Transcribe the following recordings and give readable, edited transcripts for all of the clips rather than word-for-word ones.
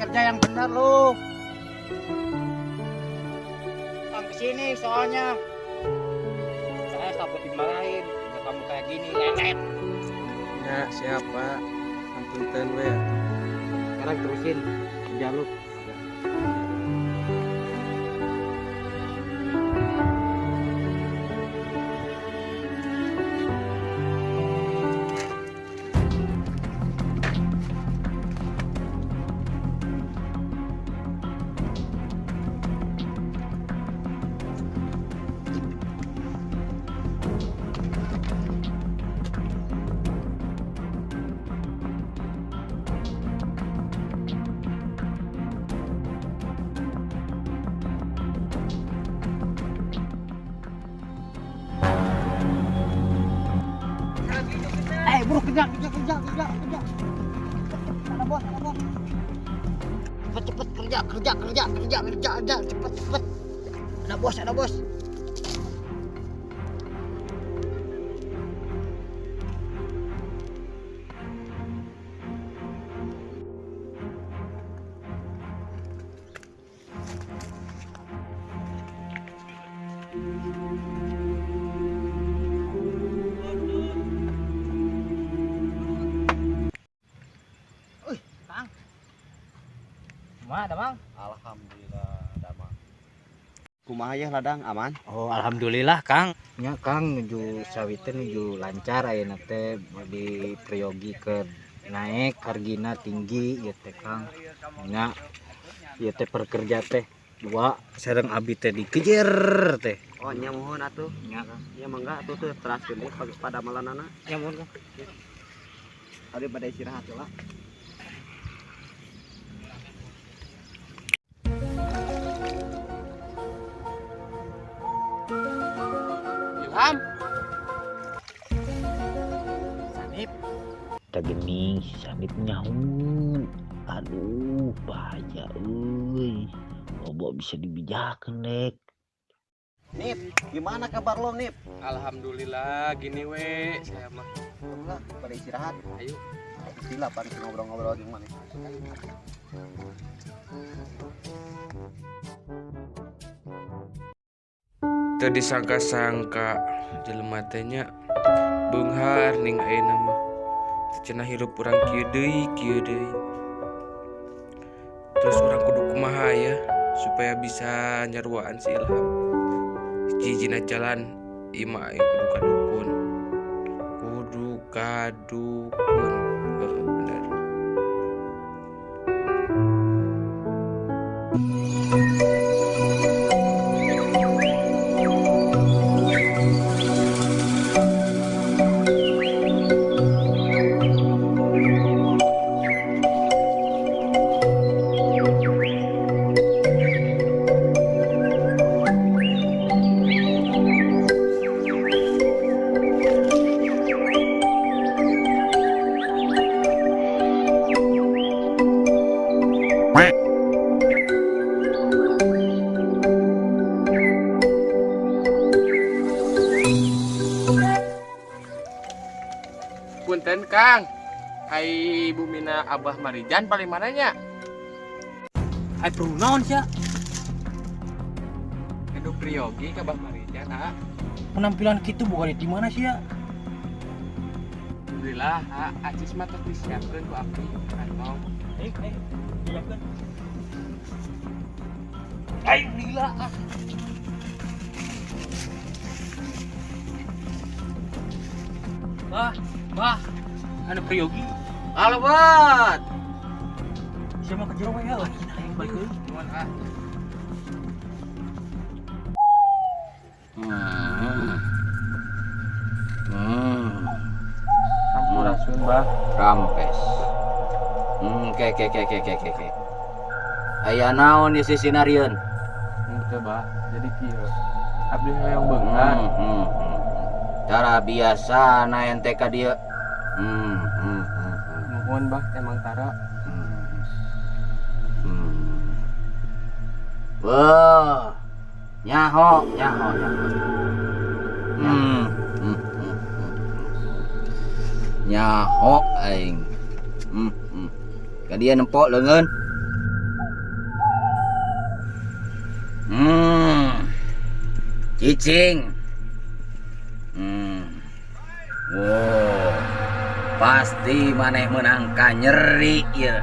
kerja yang benar lu. Bang kesini soalnya saya takut dimarahin. Ya, kamu kayak gini lelet. Ya siapa? Ampunten we. Sekarang terusin kerja lu. Bro, kerja. Ada bos. Cepet kerja aja, cepet. Ada bos. Ada Bang? Alhamdulillah damang. Kumaha ya ladang aman? Oh, alhamdulillah Kang. Nya Kang nuju sawiteu nuju lancar ayeuna teh di Priyogi ke naik hargina tinggi ieu teh Kang. Nya ieu teh perkerja teh dua sareng abi teh dikejer teh. Oh nya mohon atuh. Nya Kang. Ya mangga atuh teh teraskeun deui pada malanana. Ya mohon Kang. Ari pada istirahat heula. Ilham. Sanip. Tak gening si Sanip nyaun. Aduh bahaya euy. Bobo bisa dibijakeun dek. Nip, gimana kabar lo Nip? Alhamdulillah gini we saya mah. Alhamdulillah pada istirahat. Ayo. Istilah pan ngobrol-ngobrol gimana? Teu disangka-sangka jelema teh nya beunghar ning ayeuna mah. Cenah hirup urang kieu deui. Terus urang kudu kumaha ya supaya bisa nyaruaan si Ilham. Hijina jalan ima aing kudu kadukun. Bener. Punten Kang, ai bumina Abah Marijan paling mananya? Ai perlu naon sia? Hidup Priyogi ke Abah Marijan, Penampilan kitu bukan di mana sia? Alhamdulillah, acis mah teh disiapkeun ku abdi kantong. Siapkeun. Ai gila. Bah, anu Priyogi. Alabat. Siapa ke jero we ya? Balik deui. Nuhun Sampurasun Bah. Rampes. Ke. Aya naon ieu si Sinarieun? Henteu Bah, jadi kieu. Abdi hoyong beungan. Cara biasa na ente ka dieu. Nuhun Bah, emang tara. Wah, nyaho. Nyaho aing. Ka dia nempok leungeun. Cicing. Wow, pasti maneh menangka nyeri ya.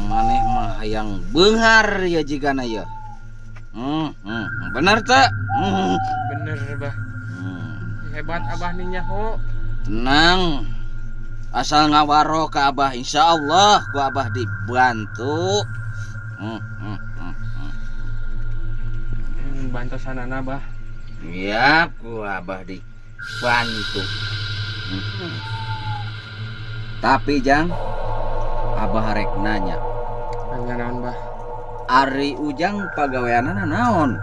Maneh mah yang beunghar ya jigana ya. Bener teh? Bener bah. Hebat abah nih nyaho. Tenang. Asal ngawaro ke abah, insya Allah ku abah dibantu. Bantu sanana bah. Iya, ku abah dibantu. Tapi Jang, abah rek nanya. Nanya naon bah? Ari Ujang pagaweanana naon?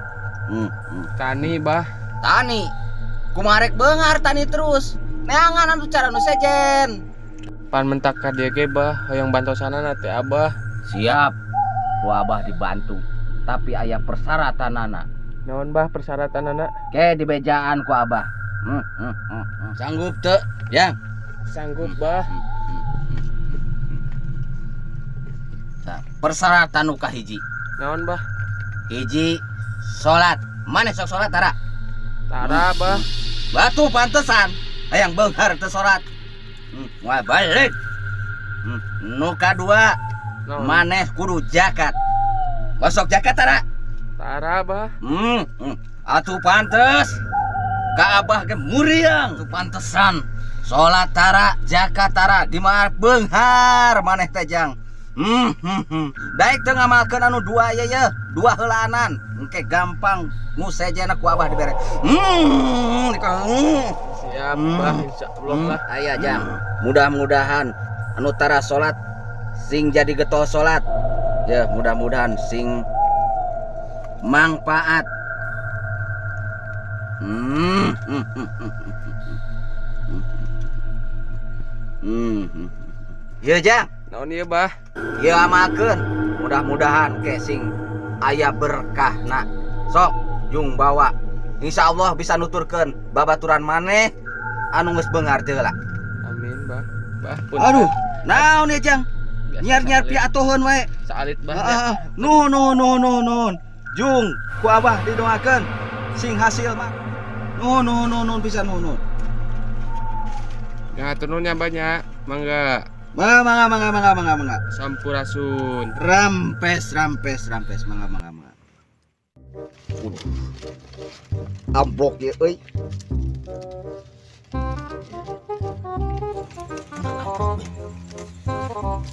Tani bah. Tani. Kumarek beunghar tani terus. Neangan anu cara nu sejen. Pan mentak ka dia ge bah, hoyong bantu sanana teh abah. Siap. Ku abah dibantu. Tapi aya persyaratanana. Naon bah persyaratanana? Ke di bejaan ku abah. Sanggup teu, Yang? Sanggup bah. Persyaratan nu kahiji. Naon bah? Hiji salat. Maneh sok salat tara? Tara bah. Batu pantesan hayang beunghar teu salat. Wah balik. Nu kadua Naon? maneh kudu zakat. Masuk zakat tara? Tara bah. Atuh pantes. Ka abah ge muriang tu pantesan. Salat tara, zakat tara, di mah beunghar maneh teh Jang. Daek teu ngamalkeun anu dua ya, dua heulaanan. Engke gampang musejana ku abah dibere. Siap bah, insyaallah bah. Aya Jang. Mudah-mudahan anu tara salat sing jadi getol salat. Ya, mudah-mudahan sing manfaat. Ya Jang. Naon ieu bah? Ya amalkeun. Mudah-mudahan ke sing aya berkahna. Sok Jung bawa. Insyaallah bisa nuturkeun babaturan maneh anu geus beunghar teh heula. Amin bah. Bah pun. Aduh, naon ya Jang? Biasa Nyiar-nyiar saalit. piatuheun wae. Saalit bah. Ya. Nun. Jung, ku abah didoakeun sing hasil mah. Nun pisan nun. Ngatur nuhun nya banyak. Mangga. Mangga. Sampurasun. Rampes. Mangga. Amplok ya euy.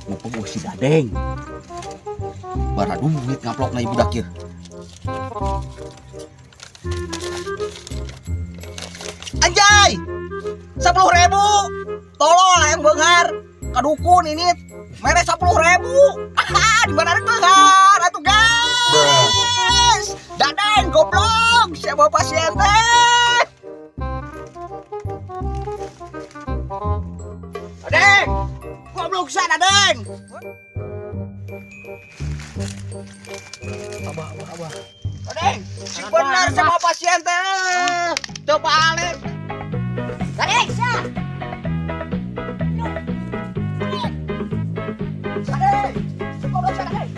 Mumpung si Dadeng. Bara duit ngaplokna ibu dakir. Anjay! 10.000. Tolong yang beunghar. Kadukun ini mere 10.000. Di mana ada beunghar atuh guys. Dadeng goblok, siapa pasien teh? Dadeng. Goblok sa Dadeng. Abah. Dadeng, si bener sama pasien teh. Coba alik. Dadeng, sa. Dadeng, goblok sa Dadeng.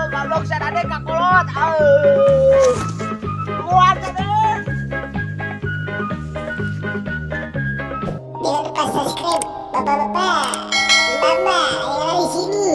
Goblok sa Dadeng kakolot. Kuat Dadeng. Jangan lupa subscribe bapak-bapak, mama yang ada di sini.